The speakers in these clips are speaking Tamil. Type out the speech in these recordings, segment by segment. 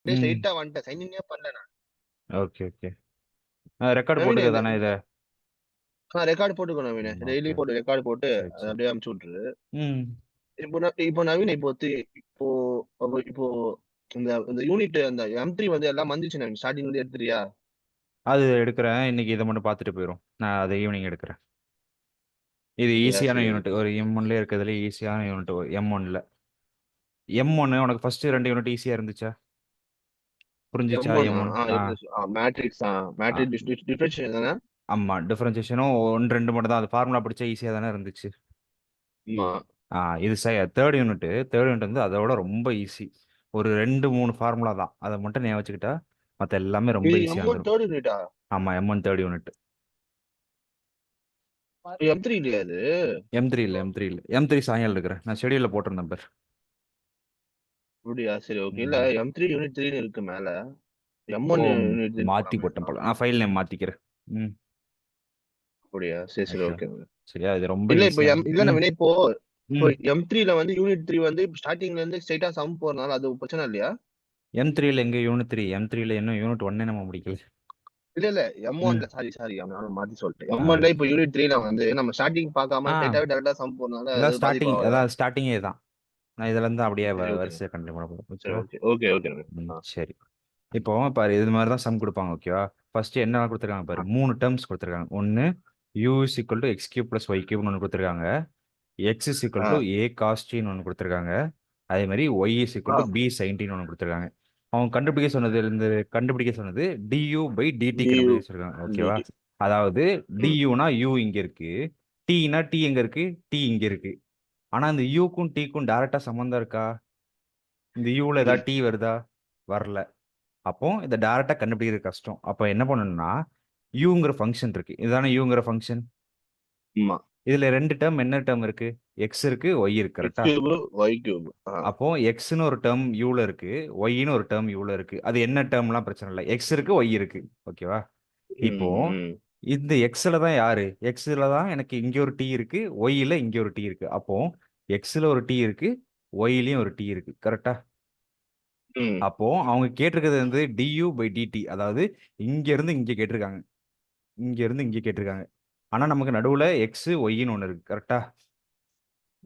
அப்படியே ம். ஸ்ட்ரெயிட்டா வந்துட்டேன். சைன் இன்னே பண்ணல நான். Okay, okay. ரெக்கார்ட் நவீன் போட்டுக்க இந்த தானே இத? ரெக்கார்ட் போட்டுக்கோ நவீன். Daily okay. போட்டு ரெக்கார்ட் போட்டு சரி, அத சரி. அப்படியே அனுப்பிச்சு விட்டுரு. ம். இப்போ நவீன் இப்போ இப்போ இந்த இந்த யூனிட் அந்த M3 வந்து எல்லாம் வந்துச்சு நவீன். ஸ்டார்டிங்ல இருந்து எடுத்துறியா? அது எடுக்கிறேன். இன்னைக்கு இத மட்டும் பார்த்துட்டு போயிரும். நான் அத ஈவினிங் எடுக்கிறேன். இது அப்படியா? ஈஸியான சரி யூனிட். ஓகே. ஒரு M1லயே இருக்கிறதுலயே ஈஸியான யூனிட் M1ல. M1 உனக்கு ஃபர்ஸ்ட் 2 யூனிட் ஈஸியா இருந்துச்சா? புரிஞ்சுச்சா M1 M1? இருந்துச்சு. மேட்ரிக்ஸ் ஆ. மேட்ரிக்ஸ் டிஃபரன்ஷியேஷன் தானே? ஆமா. டிஃபரன்ஷியேஷனும் 1, 2 மட்டும் தான். அது ஃபார்முலா படிச்சா ஈஸியா தானே இருந்துச்சு. ஆமா. இது 3rd யூனிட். 3rd யூனிட் வந்து அதோட ரொம்ப ஈஸி. ஒரு 2, 3 ஃபார்முலா தான். அத மட்டும் ஞாபகம் வச்சுக்கிட்டா மத்த எல்லாமே ரொம்ப இது ஈஸியா M1 வந்துரும். தேர்ட் யூனிட்டா? ஆமா. M1 3rd unit. M3 இல்லையா அது? M3 இல்ல, M3 இல்ல. M3 சாயங்காலம் எடுக்கிறேன். நான் ஷெட்யூல்ல போட்டிருந்தேன் பாரு. அப்படியா? சரி ஓகே. இல்ல ம். M3 யூனிட் 3 இருக்கு மேல. ஓ! M1 யூனிட் 3 மாத்தி போடாம போட்டேன் இருக்கான். போல. நான் ஃபைல் நேம் மாத்திக்கிறேன். ம். அப்படியா? சரி சரி ஓகே. ஓகே. சரியா? இது ரொம்ப இல்ல இப்போ ஈஸியான. இல்ல ம். நவீன் இப்போ ம். M3ல வந்து யூனிட் 3 வந்து ஸ்டார்டிங்ல இருந்து ஸ்ட்ரைட்டா சம் போறனால அது பிரச்சனை இல்லையா? M3ல எங்க யூனிட் 3? M3ல இன்னும் யூனிட் 1 நம்ம முடிக்கல. இல்ல ம். M1ல சாரி நானும் மாத்தி சொல்லிட்டேன். ஆ. M1ல இப்போ யூனிட் 3ல வந்து நம்ம ஸ்டார்டிங் பார்க்காம ஆ. ஸ்ட்ரைட்டாவே டைரக்டா சம் போறனால இதான் அது ஸ்டார்ட்டிங். பாதிப்பாவாதா? அதான் ஸ்டார்ட்டிங்கே தான். நான் இதுல இருந்து அப்படியே சரி ஓகே. வரிசையா கண்டினியூ பண்ண போறேன். சரி ஓகேவா? ஓகே. Okay okay Naveen. ம். சரி. இப்போ பாரு இது மாதிரி தான் சம் கொடுப்பாங்க. ஓகேவா? ஃபர்ஸ்ட் என்ன கொடுத்துருக்காங்க பாரு. 3 டேர்ம்ஸ் கொடுத்துருக்காங்க. ஒன்னு u is equal to x cube plus y cube ஒன்று கொடுத்துருக்காங்க. x is equal to ah a cos t ஒன்று கொடுத்துருக்காங்க. அதே மாதிரி y is equal ah to b sin t ஒன்று கொடுத்துருக்காங்க. அவங்க கண்டுபிடிக்க சொன்னது du by dt DU கண்டுபிடிக்க சொல்லிருக்காங்க. ஓகேவா? DT. அதாவது ம். duனா u இங்க இருக்கு. tனா t எங்க இருக்கு? t இங்க இருக்கு. ஆனா இந்த யூக்கும் டீக்கும் டைரக்டா சம்மந்தம் இருக்கா? இந்த யூல இல்ல. ஏதாவது டி வருதா? வரல. அப்போ இதை டைரக்டா கண்டுபிடிக்கிறது கஷ்டம். அப்போ என்ன பண்ணணும்னா யூங்கிற ஃபங்க்ஷன் இருக்கு. இதுதானே யூங்கிற ஃபங்க்ஷன். ஆமா. இதுல 2 டேர்ம் என்ன டேர்ம் இருக்கு? எக்ஸ் இருக்கு, ஒய் இருக்கு. X கரெக்டா? Cube Y cube. அப்போ எக்ஸ்னு ஒரு டேர்ம் யூல இருக்கு, ஒய்னு ஒரு டேர்ம் யூல இருக்கு. அது என்ன டேர்ம்லாம் பிரச்சனை இல்லை. எக்ஸ் இருக்கு, ஒய் இருக்கு. ஓகேவா? இப்போ ம் ம். இந்த எக்ஸ்ல தான் யாரு? எக்ஸ்ல தான் எனக்கு இங்க ஒரு டி இருக்கு, ஒய்ல இங்க ஒரு டி இருக்கு. அப்போ எக்ஸ்ல ஒரு டி இருக்கு, ஒய்லயும் ஒரு டி இருக்கு. கரெக்டா? ம். அப்போ அவங்க கேட்டிருக்கிறது வந்து du பை டிடி. அதாவது இங்க இருந்து இங்க கேட்டிருக்காங்க. இங்க இருந்து இங்க கேட்டிருக்காங்க. ஆனா நமக்கு நடுவுல எக்ஸ் ஒய்ன்னு ஒண்ணு இருக்கு. கரெக்டா?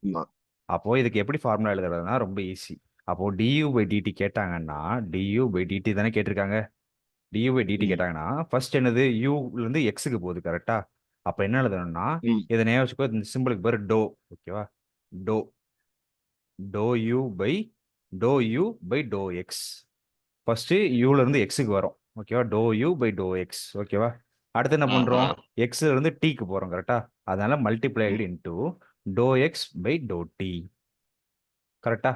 ஆமா. அப்போ இதுக்கு எப்படி ஃபார்முலா எழுதுறதுனா ரொம்ப ஈஸி. அப்போ du பை டிடி கேட்டாங்கன்னா du பை டிடி தானே கேட்டிருக்காங்க. du பை டிடி ம். கேட்டாங்கன்னா ஃபர்ஸ்ட் என்னது யூல இருந்து எக்ஸுக்கு போகுது. கரெக்டா? அப்ப என்ன எழுதணும்னா ம். இதை ஞாபகம் வச்சுக்கோ. இந்த சிம்பிளுக்கு பேரு டோ. ஓகேவா? Dou dou u by dou u by to x. First யூல இருந்து எக்ஸுக்கு வரும். ஓகேவா? Dou u by to x. ஓகேவா? அடுத்து என்ன ஆ ஆ. பண்றோம்? எக்ஸ்ல இருந்து டீக்கு போறோம். கரெக்டா? அதனால மல்டிப்ளைடு ம். Into doe x by to t. கரெக்டா?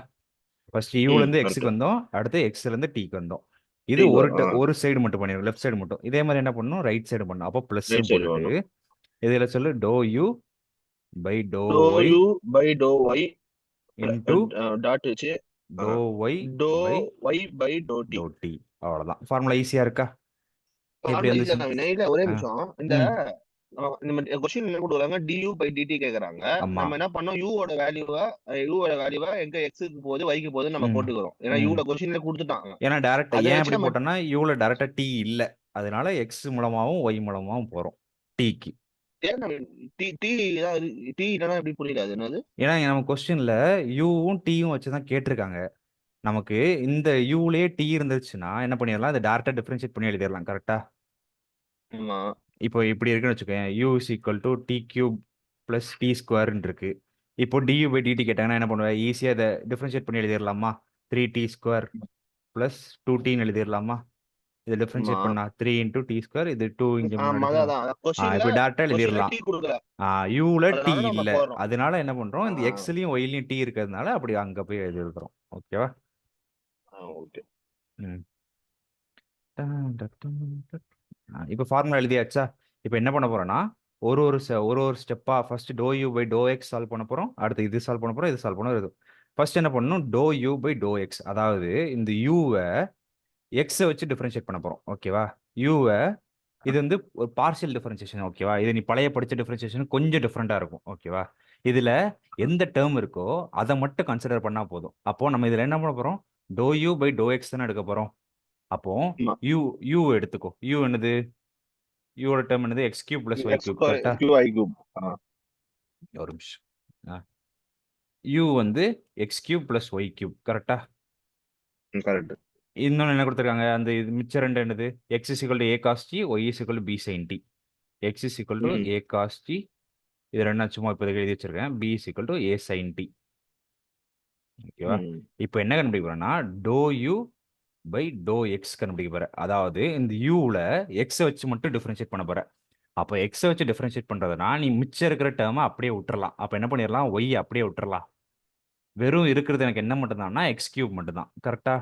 ஃபர்ஸ்ட் யூல ம். இருந்து கரெக்ட். எக்ஸுக்கு வந்தோம். அடுத்து எக்ஸ்ல இருந்து டீக்கு வந்தோம். இது டீ ஒரு வரும். ஒரு சைடு மட்டும் பண்ணிடும். லெஃப்ட் சைடு மட்டும். இதே மாதிரி என்ன பண்ணணும்? ரைட் சைடு பண்ணணும். அப்போ பிளஸ் ரைட் சைடு போட்டுட்டு வரணும். இதுல சொல்லு dou u by dou dou y u by to y into dot வச்சு dou y dou by y by to t. Dou t. அவ்வளவுதான். ஃபார்முலா ஈஸியா இருக்கா? எப்படி ஃபார்முலா ஈஸியா வந்துச்சு? தான். இல்ல ஒரே ஆ. நிமிஷம். இந்த ம். நம்ம கொஸ்டின் என்ன கொடுக்குறாங்க? du பை dt கேக்குறாங்க. ஆமா. நம்ம என்ன பண்ணோம்? யூ ஓட வேல்யூவ எங்க எக்ஸுக்கு போகுது ஒய்க்கு போகுது நம்ம ம். போட்டுக்கிறோம். ஏன்னா ம். யூல கொஸ்டின்ல கொடுத்துட்டாங்க. ஏன்னா டைரக்டா அதை ஏன் வச்சு எப்படி நம்ம போட்டோம்னா யூல டைரக்டா டி இல்ல. அதனால எக்ஸ் மூலமாவும் ஒய் மூலமாவும் போறோம் டிக்கு. ஏன் டி டி டி இல்லைன்னா எப்படி புரியல அது என்னது? ஏன்னா நம்ம கொஸ்டின்ல யூவும் டீயும் வச்சுதான் கேட்டிருக்காங்க. நமக்கு இந்த யூலயே டி இருந்துச்சுன்னா என்ன பண்ணிடலாம்? அதை டைரக்டா டிஃபரன்ஷியேட் பண்ணி எழுதிடலாம். கரெக்டா? ஆமா. இப்போ இப்படி இருக்குன்னு வச்சுக்கோங்க. U is equal to t cube plus t ஸ்கொயர்ன்னு இருக்கு. இப்போ டியூ பை டிடி கேட்டாங்கன்னா என்ன பண்ணுவேன்? ஈஸியா இதை டிஃபரன்ஷியேட் பண்ணி எழுதிடலாமா? 3t square plus 2tன்னு எழுதிடலாமா? இதை ஆமா. டிஃபரன்ஷியேட் பண்ணா 3 இன்டூ டி ஸ்கொயர். இது 2 இங்க ஆமா. முன்னாடி அதான் அதான். கொஸ்டின்ல இப்படி டேரக்டா கொஸ்டின்ல எழுதிடலாம். டி கொடுக்கல. யூல டி அதனால நம்ம இல்ல. போடுறோம். அதனால என்ன பண்றோம்? ஆ, இந்த எக்ஸ்லயும் ஒய்லயும் டி இருக்கிறதுனால அப்படி அங்க போய் எழுதிடுறோம். ஓகேவா? ஓகே. ம். இப்போ ஃபார்முலா எழுதியாச்சா? இப்போ என்ன பண்ண போறோம்னா ஒரு ஸ்டெப்பா first dou u by to x solve பண்ண போறோம். அடுத்து இது சால்வ் பண்ண போறோம். இது சால்வ் பண்ண போறோம். ஃபர்ஸ்ட் என்ன பண்ணணும்? To u by to x. அதாவது இந்த யூவை எக்ஸை வச்சு டிஃபரன்ஷியேட் பண்ண போறோம். ஓகேவா? யூவை இது வந்து ஒரு பார்ஷியல் டிஃபரன்ஷியேஷன். ஓகேவா? இது நீ பழைய படிச்ச டிஃபரன்ஷியேஷன் கொஞ்சம் டிஃப்ரெண்டா இருக்கும். ஓகேவா? இதுல எந்த டேர்ம் இருக்கோ அதை மட்டும் கன்சிடர் பண்ணா போதும். அப்போ நம்ம இதுல என்ன பண்ண போறோம்? Doe u by to x தானே எடுக்க போறோம். அப்போ ஆமா. u எடுத்துக்கோ. u என்னது? யோட டேர்ம் என்னது? x cube plus y x cube. Square கரெக்டா? q i cube. ஒரு நிமிஷம். u வந்து x cube plus y cube. கரெக்டா? கரெக்ட். இன்னொன்னு என்ன கொடுத்துருக்காங்க? அந்த இது மிச்சம் ரெண்டு என்னது? x is equal to a cos t, y is equal to b sin t. x is equal to a cos t. இது ரெண்டும் சும்மா இப்போதைக்கு எழுதி வச்சிருக்கேன். b is equal to a sin t. ஓகேவா? இப்போ என்ன கண்டுபிடிக்க போறேன்னா doe u by to x கண்டுபிடிக்க போறேன். அதாவது இந்த யூவில் எக்ஸை வச்சு மட்டும் டிஃபரன்ஷியேட் பண்ண போறேன். அப்போ எக்ஸை வச்சு டிஃபரன்ஷியேட் பண்றதுனா நீ மிச்சம் இருக்கிற டேர்மை அப்படியே விட்டுறலாம். அப்போ என்ன பண்ணிடலாம்? ஒய் அப்படியே விட்டுறலாம். வெறும் இருக்கிறது எனக்கு என்ன மட்டும்தான்னா எக்ஸ் கியூப் மட்டும்தான். கரெக்டா?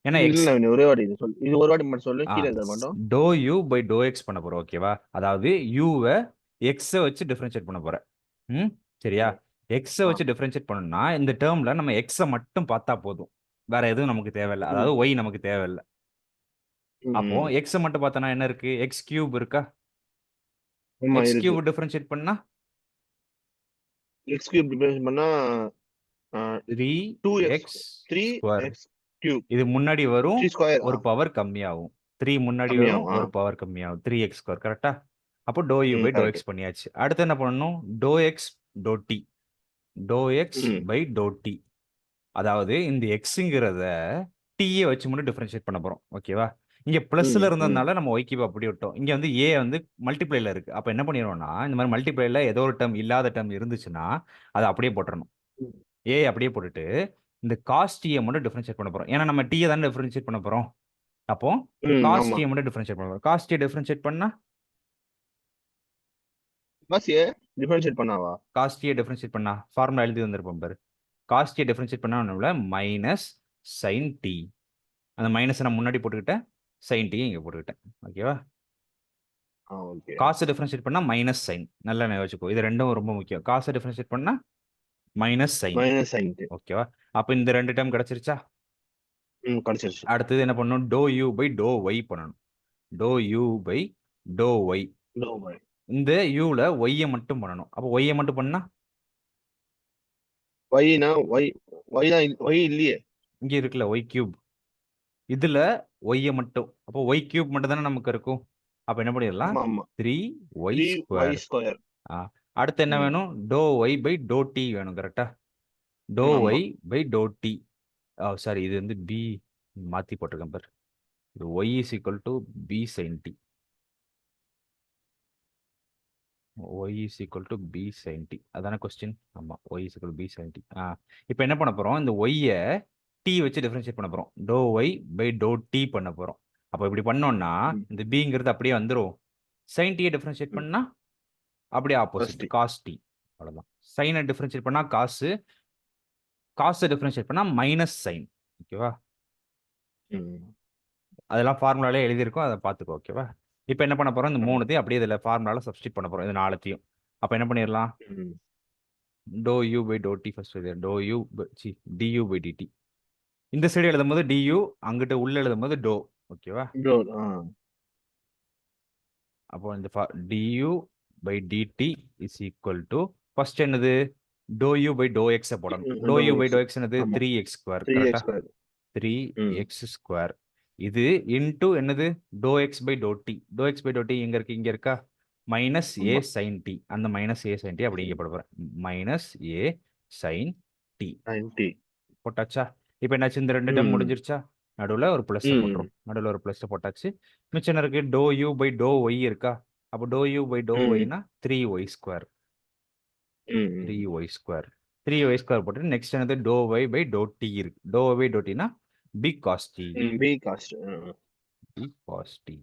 ஏன்னா எக்ஸ் இல்ல ஒரே வாட்டி இது சொல்லு. இது ஒரு வாட்டி மட்டும் சொல்லு. கீழே எழுத மாட்டோம். Doe u by to x பண்ண போறோம். ஓகேவா? அதாவது யூவை எக்ஸை வச்சு டிஃபரன்ஷியேட் பண்ண போறேன். சரியா? எக்ஸை வச்சு டிஃபரன்ஷியேட் பண்ணணும்னா இந்த டேர்ம்ல நம்ம எக்ஸை மட்டும் பார்த்தா போதும். வேற எதுவும் நமக்கு தேவையில்லை. அதாவது ஒய் நமக்கு தேவையில்லை. அப்போ எக்ஸை மட்டும் பார்த்தோன்னா என்ன இருக்கு? எக்ஸ் கியூப் இருக்கா? எக்ஸ் கியூப் டிஃபரன்ஷியேட் பண்ணா x கியூப் டிஃபரன்ஷியேட் பண்ணா 3x ஸ்கொயர். கியூப். இது முன்னாடி வரும், 3 ஸ்கொயர் ஒரு பவர் கம்மியாகும். 3 முன்னாடி வரும், ஒரு பவர் கம்மியாகும். 3x square. கரெக்டா? அப்போ to u by to x பண்ணியாச்சு. அடுத்து என்ன பண்ணணும்? Doe x doe t. To x by to t. அதாவது இந்த எக்ஸுங்கிறத டீயை வச்சு மட்டும் டிஃபரன்ஷியேட் பண்ண போறோம். ஓகேவா? இங்க பிளஸ்ல இருந்ததுனால நம்ம ஒய் கியூப் அப்படி விட்டோம். இங்க வந்து ஏ வந்து மல்டிப்ளைல இருக்கு. அப்ப என்ன பண்ணிடுவோம்னா இந்த மாதிரி மல்டிப்ளைல ஏதோ ஒரு டேர்ம் இல்லாத டேர்ம் இருந்துச்சுன்னா அதை அப்படியே போட்டுறணும். ஏ அப்படியே போட்டுட்டு இந்த காஸ் டீயை மட்டும் டிஃபரன்ஷியேட் பண்ண போறோம். ஏன்னா நம்ம டீயை தானே டிஃபரன்ஷியேட் பண்ண போறோம். அப்போ காஸ் டீயை மட்டும் டிஃபரன்ஷியேட் பண்ண போறோம். காஸ் டீயை டிஃபரன்ஷியேட் பண்ணா டிஃபரன்ஷியேட் பண்ணாவா? காஸ் டீயை டிஃபரன்ஷியேட் பண்ணா ஃபார்முலா எழுதி வந்திருப்போம் பாரு. காஸ் டீயை டிஃபரன்ஷியேட் பண்ணா மைனஸ் சைன் டி. அந்த மைனஸ் நான் முன்னாடி போட்டுக்கிட்டேன், சைன் டி இங்க போட்டுக்கிட்டேன். ஓகேவா? காசை டிஃபரன்ஷியேட் பண்ணா மைனஸ் சைன். நல்லா வச்சுக்கோ. இது ரெண்டும் ரொம்ப முக்கியம். காசை டிஃபரன்ஷியேட் பண்ணா மைனஸ் சைன். ஓகேவா? அப்ப இந்த ரெண்டு டேர்ம் கிடைச்சிருச்சா? கிடைச்சிருச்சு. அடுத்தது என்ன பண்ணணும்? To u by to y பண்ணணும். To u by to y. இந்த யூல ஒய்யை மட்டும் பண்ணணும். அப்போ ஒய்யை மட்டும் பண்ணா ஒய் இல்லையே, இங்க இருக்குல்ல ஒய் கியூப். இதுல ஒய்யை மட்டும். அப்போ ஒய் கியூப் மட்டும் தானே நமக்கு இருக்கும். அப்ப என்ன பண்ணிடலாம்? 3y square. அடுத்து என்ன வேணும்? Doe y by to t வேணும். கரெக்டா? Doe y by to t. Sorry, இது வந்து பி மாத்தி போட்டிருக்கேன் பாரு. இது y is equal to b sine t. y is equal to b sin t. அதான கொஸ்டின்? ஆமா, y is equal to b sin t. இப்போ என்ன பண்ண போறோம்? இந்த y-ய t வச்சு டிஃபரன்ஷியேட் பண்ண போறோம். Doe y by doe t பண்ண போறோம். அப்போ இப்படி பண்ணோம்னா இந்த b-ங்கிறது அப்படியே வந்துரும். sin t-யை டிஃபரன்ஷியேட் பண்ணா அப்படியே ஆப்போசிட், cos t. அவ்வளவுதான். சைனை டிஃபரன்ஷியேட் பண்ணா காசு, காசை டிஃபரன்ஷியேட் பண்ணா மைனஸ் சைன். ஓகேவா? அதெல்லாம் ஃபார்முலாலே எழுதியிருக்கோம், அதை பார்த்துக்கோ. ஓகேவா? இப்போ என்ன பண்ண போறோம்? இந்த மூணுத்தையும் அப்படியே இதில் ஃபார்முலால சப்ஸ்டிட் பண்ண போறோம். இது நாலுத்தையும். அப்போ என்ன பண்ணிடலாம்? Dou u by to t first எழுதி, dou u du by dt. இந்த சைடு எழுதும் போது டியூ, அங்கிட்ட உள்ள எழுதும் போது டோ. ஓகேவா? அப்போ இந்த du by dt is equal to first என்னது? Dou u by to x போடணும். Dou u by to x என்னது? 3x square. கரெக்டா? 3x square. இது இன்டு என்னது? Dou x by to t. To x by to t எங்க இருக்கு? இங்க இருக்கா? Minus a sine t. அந்த மைனஸ் ஏ சைன் டி அப்படி இங்க போட போறேன். மைனஸ் ஏ சைன் டி போட்டாச்சா? இப்போ என்னாச்சு? இந்த ரெண்டு டேர்ம் முடிஞ்சிருச்சா? நடுவில் ஒரு பிளஸ் போட்டுரும். நடுவில் ஒரு பிளஸ் போட்டாச்சு. மிச்சம் என்ன இருக்கு? Dou u by to y இருக்கா? அப்போ டோ யூ பை டோ ஒய்னா 3y square. 3y square. 3y square போட்டு நெக்ஸ்ட் என்னது? Dou y by to t இருக்கு. டோ ஒய் பை டோ டினா b cos t. B cos t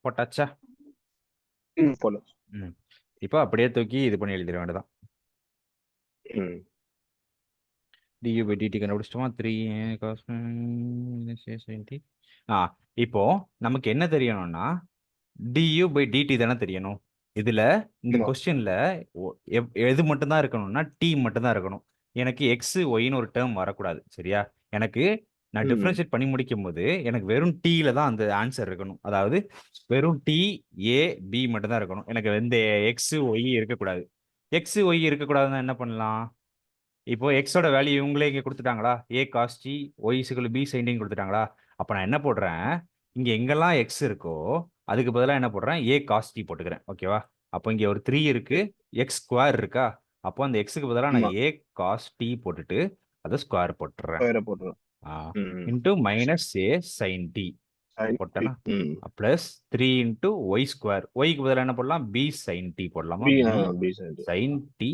போட்டாச்சா? இப்போ அப்படியே தூக்கி இது பண்ணி எழுதிட வேண்டியதான். du by dt கண்டுபிடிச்சிட்டோமா? 3 cos இப்போ நமக்கு என்ன தெரியணும்னா du by dt தானே தெரியணும். இதுல இந்த கொஸ்டின்ல எது மட்டும் தான் இருக்கணும்னா t மட்டும் தான் இருக்கணும். எனக்கு x yன்னு ஒரு டேர்ம் வரக்கூடாது. சரியா? எனக்கு நான் டிஃபரன்ஷியேட் பண்ணி முடிக்கும் போது எனக்கு வெறும் t-ல தான் அந்த ஆன்சர் இருக்கணும். அதாவது வெறும் t a b மட்டும் தான் இருக்கணும். எனக்கு எந்த x y இருக்கக்கூடாது. x y இருக்கக்கூடாதுன்னா என்ன பண்ணலாம்? இப்போ எக்ஸோட வேல்யூ இவங்களே இங்கே கொடுத்துட்டாங்களா? ஏ காஸ் டி ஒய் இசுக்குள்ள பி சைன் டின்னு கொடுத்துட்டாங்களா? அப்போ நான் என்ன போடுறேன், இங்கே எங்கெல்லாம் எக்ஸ் இருக்கோ அதுக்கு பதிலாக என்ன போடுறேன், ஏ காஸ் டி போட்டுக்கிறேன். ஓகேவா? அப்போ இங்கே ஒரு 3 இருக்கு, எக்ஸ் ஸ்கொயர் இருக்கா? அப்போ அந்த எக்ஸுக்கு பதிலாக நான் ஆமா. ஏ காஸ் டி போட்டுட்டு அதை ஸ்கொயர் போட்டுறேன். ஸ்கொயரை போட்டுரும். Into minus a sine t போட்டேன்னா பிளஸ் 3 இன்ட்டு ஒய் ஸ்கொயர். ஒய்க்கு பதிலாக என்ன போடலாம், பி சைன் டி போடலாமா? B sine t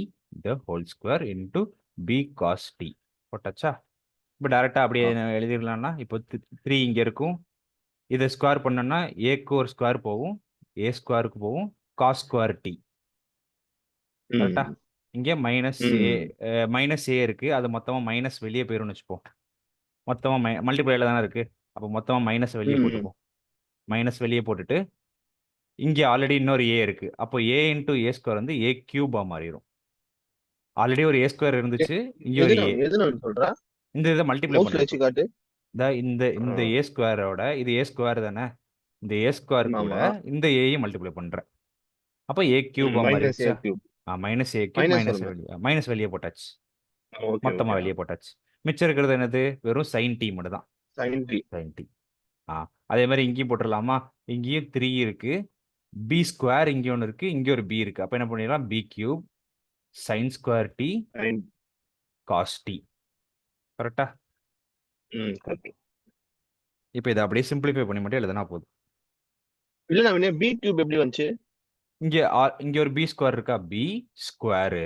the whole square into b cos t போட்டாச்சா? இப்போ டேரெக்டாக அப்படியே எழுதிடலாம்னா, இப்போ 3 இங்கே இருக்கும். இதை ஸ்கொயர் பண்ணோம்னா ஏக்கு ஒரு ஸ்கொயர் போகும், ஏ ஸ்கொயருக்கு போகும், காஸ் ஸ்கொயர் டி. கரெக்டா? இங்கே மைனஸ் ஏ இருக்கு, அது மொத்தமாக மைனஸ் வெளியே போயிரும்னு வச்சுப்போம். மொத்தமாக மல்டிப்ளைல தானே இருக்கு, அப்போ மொத்தமாக மைனஸ் வெளியே போட்டுப்போம். மைனஸ் வெளியே போட்டுட்டு இங்கே ஆல்ரெடி இன்னொரு ஏ இருக்கு, அப்போ ஏ இன்டூ ஏ ஸ்கொயர் வந்து ஏ கியூபா மாறிடும். ஆல்ரெடி ஒரு ஏ ஸ்கொயர் இருந்துச்சு, இங்கே ஒரு ஏ. இந்த இதை மல்டிப்ளை பண்ணி இந்த ஏ ஸ்கொயரோட இது ஏ ஸ்கொயர் தானே, இந்த ஏ ஸ்கொயர் கூட இந்த ஏயும் மல்டிப்ளை பண்றேன். அப்போ ஏ Cuba மாறிடுச்சா? Minus a cube minus வெளியே போட்டாச்சு, மொத்தமா வெளியே போட்டாச்சு. மிச்சம் இருக்கிறது என்னது, வெறும் சைன் டி மட்டும் தான். Sine t. அதே மாதிரி இங்கேயும் போட்டுடலாமா? இங்கேயும் 3 இருக்கு, பி ஸ்கொயர் இங்கே ஒன்று இருக்கு, இங்கே ஒரு பி இருக்கு. அப்போ என்ன பண்ணிடலாம், b cube sine square t cos t. கரெக்டா? இப்போ இதை அப்படியே சிம்பிளிஃபை பண்ணி மட்டும் எழுதுனா போதும். இல்ல பி கியூப் எப்படி வந்துச்சு? இங்க ஒரு பி ஸ்கொயர் இருக்கா, பி ஸ்கொயர்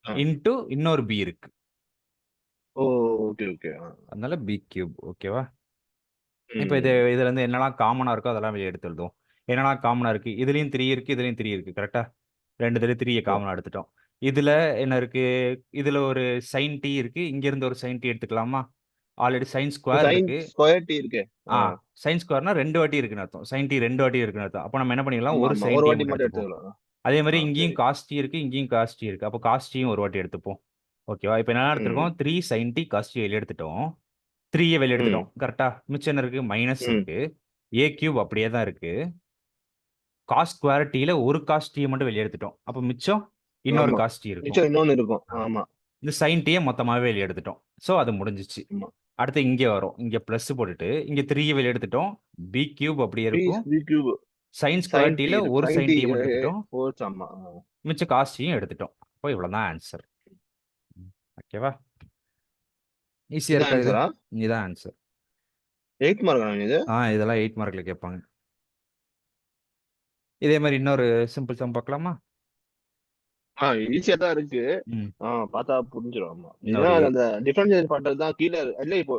இன்டு இன்னொரு பி இருக்கு. அதனால பி கியூப். ஓகேவா? இப்போ இதுல இருந்து என்னெல்லாம் காமனா இருக்கோ அதெல்லாம் வெளியே எடுத்து எழுதுவோம். என்னெல்லாம் காமனா இருக்கு, இதுலயும் 3 இருக்கு, இதுலயும் 3 இருக்கு. கரெக்டா? ரெண்டுல 3 காமனா எடுத்துட்டோம். இதுல என்ன இருக்கு, இதுல ஒரு சைன் டி இருக்கு, இங்க இருந்து ஒரு சைன் டி எடுத்துக்கலாமா? ஆல்ரெடி சைன் ஸ்கொயர் இருக்கு. சைன் ஸ்கொயர்னா 2 வாட்டி இருக்குன்னு அர்த்தம், சைன் டி 2 வாட்டி இருக்குன்னு அர்த்தம். அப்போ நம்ம என்ன பண்ணிக்கலாம், ஒரு சைன் டி மட்டும் எடுத்துப்போம். அதே மாதிரி இங்கேயும் காஸ் டி இருக்கு, இங்கேயும் காஸ் டி இருக்கு. அப்போ காஸ் டியும் ஒரு வாட்டி எடுத்துப்போம். ஓகேவா? இப்போ என்ன எடுத்துருக்கோம், 3 சைன் டி காஸ் டி வெளியே எடுத்துட்டோம், 3 வெளியே எடுத்துட்டோம். கரெக்டா? மிச்சம் என்ன இருக்கு, மைனஸ் இருக்கு, ஏ கியூப் அப்படியே தான் இருக்கு, காஸ் ஸ்கொயர் டில ஒரு காஸ் டி மட்டும் வெளியே எடுத்துட்டோம். அப்போ மிச்சம் இன்னொரு காஸ் டி இருக்கும். இந்த சைன் டியை மொத்தமாவே வெளியே எடுத்துட்டோம். ஸோ அது முடிஞ்சிச்சு. அடுத்து இங்கே வரும், இங்கே பிளஸ் போட்டுட்டு இங்கே 3 வெளியே எடுத்துட்டோம், பி கியூப் அப்படியே இருக்கும், சைன் ஸ்கொயர் டில ஒரு சைன் டி மட்டும் எடுத்துட்டோம், மிச்ச காஸ்டியும் எடுத்துட்டோம். அப்போ இவ்வளவுதான் ஆன்சர். ஓகேவா? ஈஸியா இருக்கா இது? இதுதான் ஆன்சர். 8 மார்க் இது? இதெல்லாம் 8 மார்க்ல கேட்பாங்க. இதே மாதிரி இன்னொரு சிம்பிள் சம் பார்க்கலாமா? ஈஸியா தான் இருக்கு, பார்த்தா புரிஞ்சிரும். ஆமா, இதான் அந்த டிஃபரன்ஷியேட் பண்றது தான் கீழ இல்ல. இப்போ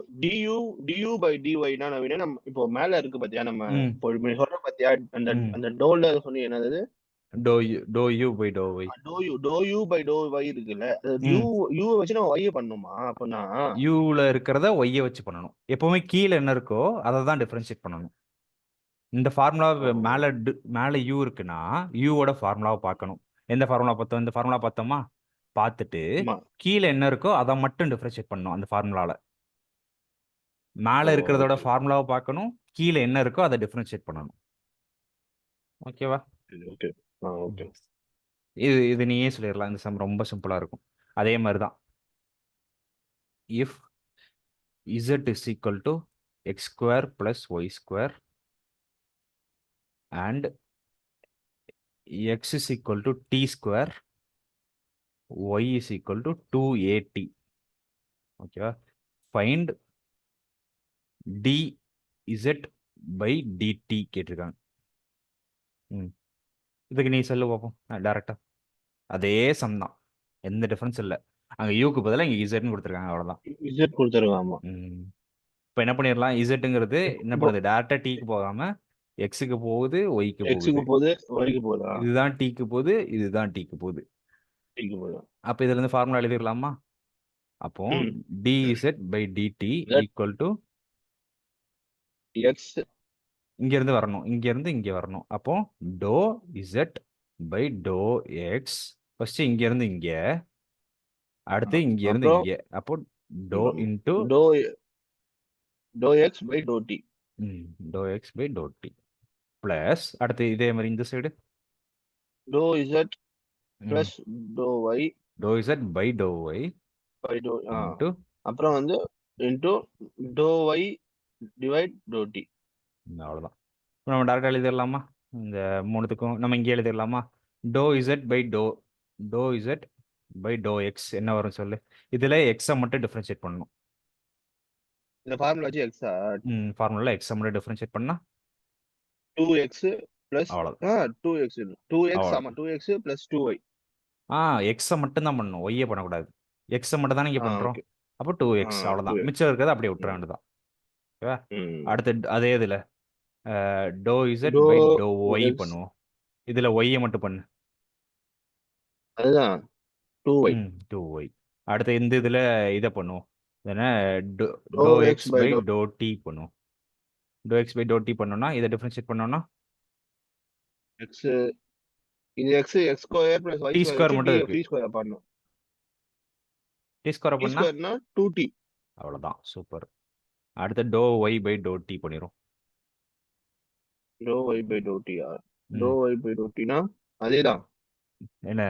du by dy னா நம்ம இப்போ மேல இருக்கு பாத்தியா, நம்ம இப்போ சொல்ற பாத்தியா அந்த டோல சொன்னி என்னது, dou u by dou y. dou u by dou y இருக்குல்ல, u வச்சு நம்ம y பண்ணனுமா? அப்பனா u ல இருக்கிறத y வச்சு பண்ணனும். எப்பவுமே கீழ என்ன இருக்கோ அதை தான் டிஃபரன்ஷியேட் பண்ணனும். இந்த ஃபார்முலா மேல u இருக்குன்னா u ஓட ஃபார்முலாவை பார்க்கணும். எந்த ஃபார்முலா பார்த்தோம், இந்த ஃபார்முலா பார்த்தோமா? பார்த்துட்டு கீழ என்ன இருக்கோ அதை மட்டும் டிஃபரன்ஷியேட் பண்ணணும். அந்த ஃபார்முலால மேல இருக்கிறதோட ஃபார்முலாவை பார்க்கணும், கீழ என்ன இருக்கோ அதை டிஃபரன்ஷியேட் பண்ணணும். ஓகேவா? இது நீயே சொல்லிடலாம். இந்த சம் ரொம்ப சிம்பிளா இருக்கும். அதே மாதிரி தான், if z is equal to x square plus y square and x is equal to t square, y is equal to 2at. ஓகேவா? find dz by dt கேட்டிருக்காங்க. இதுக்கு நீ சொல்லு பார்ப்போம். டைரக்டா அதே சம் தான், எந்த டிஃபரன்ஸ் இல்லை. அங்க யூக்கு பதிலாக இங்க இசட்னு கொடுத்துருக்காங்க, அவ்வளவுதான். இசட் கொடுத்துருக்காங்க. இப்போ என்ன பண்ணிடலாம், இசட்டுங்கிறது என்ன பண்ணுது, டேரக்டா டீக்கு போகாம எக்ஸுக்கு போகுது, ஒய்க்கு போகுது. இதுதான் டீக்கு போகுது, இதுதான் டீக்கு போகுது. அப்ப இதுல இருந்து ஃபார்முலா எழுதிடலாமா? அப்போ dz by dt equal to x, இங்க இருந்து வரணும், இங்க இருந்து இங்க வரணும். அப்போ dou z by dou x, first இங்க இருந்து இங்க, அடுத்து இங்க இருந்து இங்க. அப்போ dou into dou x by dou t, dou x by dou t plus அடுத்து இதே மாதிரி இந்த side dou z plus dou y dou z by to y by dou into அப்புறம் வந்து into dou y divide dou t. அவ்வளோதான். நம்ம டேரெக்டாக எழுதிடலாமா? இந்த மூணுத்துக்கும் நம்ம இங்கே எழுதிடலாமா? Dou z by dou z by to x என்ன வரும் சொல்லு. இதில் எக்ஸை மட்டும் டிஃப்ரென்ஷியேட் பண்ணணும். இந்த ஃபார்முலா வச்சு எக்ஸா ஃபார்முலா எக்ஸை மட்டும் டிஃப்ரென்ஷியேட் பண்ணால் 2x பிளஸ் அவ்வளோதான். 2x ஆமா 2x பிளஸ் 2y. எக்ஸை மட்டும் தான் பண்ணணும், ஒய்யே பண்ணக்கூடாது. எக்ஸை மட்டும் தான் இங்கே பண்ணுறோம். ஓகே. அப்போ 2x அவ்வளோதான். மிச்சம் இருக்கிறத அப்படியே விட்டுற வேண்டியதான். ஓகேவா? அடுத்து அதே இதில் doe z by to y பண்ணுவோம். இதில் ஒய்யை மட்டும் பண்ணு. அதுதான் 2y. 2y. அடுத்து இந்த இதில் இதை பண்ணுவோம். என்ன dou x by to t பண்ணுவோம். Dou x by to t பண்ணோம்னா இதை டிஃபரன்ஷியேட் பண்ணோம்னா x இது x square plus y square மட்டும் இருக்கு. t ஸ்கொயர் பண்ணனும். t ஸ்கொயர் பண்ணா 2t. அவ்வளவுதான். சூப்பர். அடுத்து dou y by to t பண்ணிரோம். Dou y by to t dou y by to t அதேதான். என்ன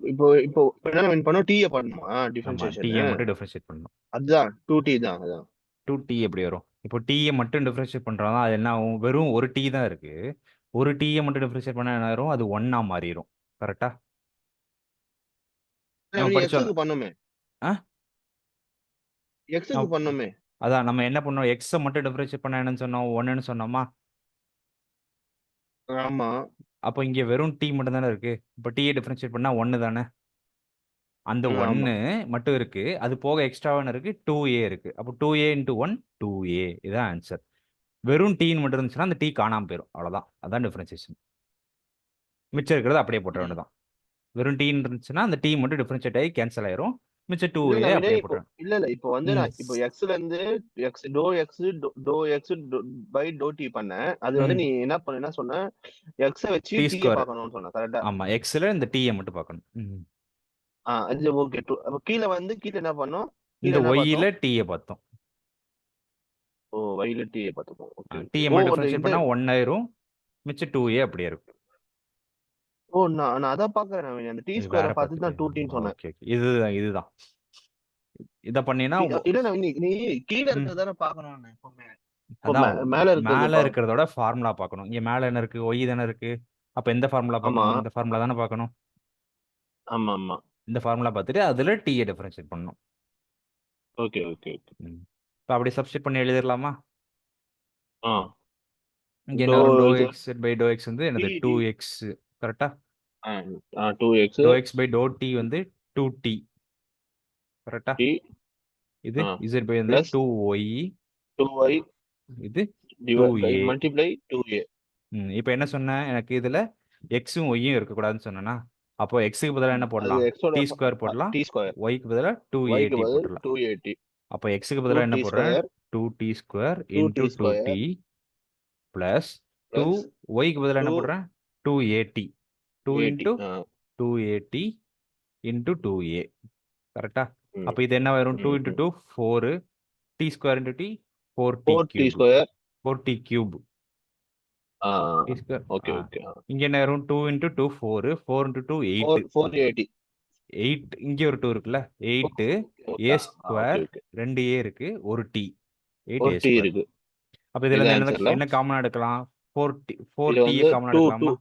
இப்போ இப்போ என்ன பண்ணோம், t பண்ணனுமா டிஃபரன்ஷியேஷன். t மட்டும் டிஃபரன்ஷியேட் பண்ணனும். அதுதான் 2t தான். அதான் 2t எப்படி வரும்? இப்போ t மட்டும் டிஃபரன்ஷியேட் பண்றோம்னா அது என்ன ஆகும்? வெறும் ஒரு t தான் இருக்கு. ஒரு t மட்டும் டிஃபரன்ஷியேட் பண்ணா என்ன ஆகும்? அது 1 மாறிடும். கரெக்ட்டா? நம்ம படிச்சோம் பண்ணோமே. x க்கு பண்ணோமே. அதான் நம்ம என்ன பண்ணோம்? x மட்டும் டிஃபரன்ஷியேட் பண்ணா என்னன்னு சொன்னோம்? 1 ன்னு சொன்னோமா? ஆமா. அப்போ இங்க வெறும் t மட்டும் தானே இருக்கு. இப்போ t டிஃபரன்ஷியேட் பண்ணா 1 தானே. அந்த 1 மட்டும் இருக்கு. அது போக எக்ஸ்ட்ராவான இருக்கு 2a இருக்கு. அப்போ 2a × 1 2a இதான் ஆன்சர். வெறும் t மட்டும் இருந்துச்சுன்னா அந்த t காணாம போயிடும். அவ்வளவுதான். அதான் டிஃபரன்ஷியேஷன். மிச்சம் இருக்கிறது அப்படியே போட்டுற வேண்டியதான். வெறும் t இருந்துச்சுன்னா அந்த t மட்டும் டிஃபரன்ஷியேட் ஆகி கேன்சல் ஆயிரும். மிச்சம் 2a அப்படியே போட்டுறேன். இல்ல இப்போ வந்து நான் இப்போ x ல இருந்து doe x by to t பண்ணேன். அது வந்து நீ என்ன சொன்ன, x வச்சு t பார்க்கணும்னு சொன்ன. கரெக்ட்டா? ஆமா, x ல இந்த t மட்டும் பார்க்கணும். அது ஓகே. அப்ப கீழ என்ன பண்ணோம்? இந்த y ல t பார்த்தோம். ஓ, y ல t பார்த்தோம். ஓகே. t மட்டும் டிஃபரன்ஷியேட் பண்ணா 1 ஆயிரும். மிச்சம் 2a அப்படியே இருக்கும். ஓ, நான் அத பார்க்கறேன். அந்த t ஸ்கொயரை பார்த்து தான் 2t ன்னு சொன்னேன். ஓகே. இதுதான். இத பண்ணினா இல்ல நீ கீழ இருக்கிறத தான பார்க்கணும் எப்பவுமே. மேல இருக்கிறதோட ஃபார்முலா பார்க்கணும். இங்க மேல என்ன இருக்கு? y தானே இருக்கு. அப்ப எந்த ஃபார்முலா பார்க்கணும்? இந்த ஃபார்முலா தானே பார்க்கணும். ஆமா ஆமா. இந்த ஃபார்முலா பார்த்துட்டு அதுல t யை டிஃபரன்ஷியேட் பண்ணணும். Okay okay. இப்போ அப்படி சப்ஸ்டிட் பண்ணி எழுதிரலாமா? இங்க டோ என்ன வரும்? Doe x by doe x வந்து என்னது? 2x. கரெக்ட்டா? 2x. Doe x by doe t வந்து 2t. கரெக்ட்டா? இது z பை வந்து 2y. இது 2a மல்டிப்ளை 2a. இப்போ என்ன சொன்னேன்? எனக்கு இதுல x உம் y உம் இருக்க கூடாதுன்னு சொன்னேனா? அப்போ x க்கு பதிலா என்ன போடலாம்? t ஸ்கொயர் போடலாம். y க்கு பதிலா 2at போடலாம். அப்போ x க்கு பதிலா என்ன போடுறேன்? 2t square into 2t plus 2 y க்கு பதிலா என்ன போடுறேன்? 2at. 2 into 2at into 2a. கரெக்ட்டா? அப்போ இது என்ன வரும்? 2 into 2 4 t square into t 4t square 4t cube. Okay okay. இங்க என்ன வரும்? 2 into 2 4 4 into 2 8 480. 8 இங்க ஒரு 2 இருக்குல்ல. 8 a ஸ்கொயர் 2a இருக்கு, ஒரு t 8a ஸ்கொயர் இருக்கு. அப்ப இதுல இருந்து என்ன காமனா எடுக்கலாம்? 4t காமனா எடுக்கலாமா?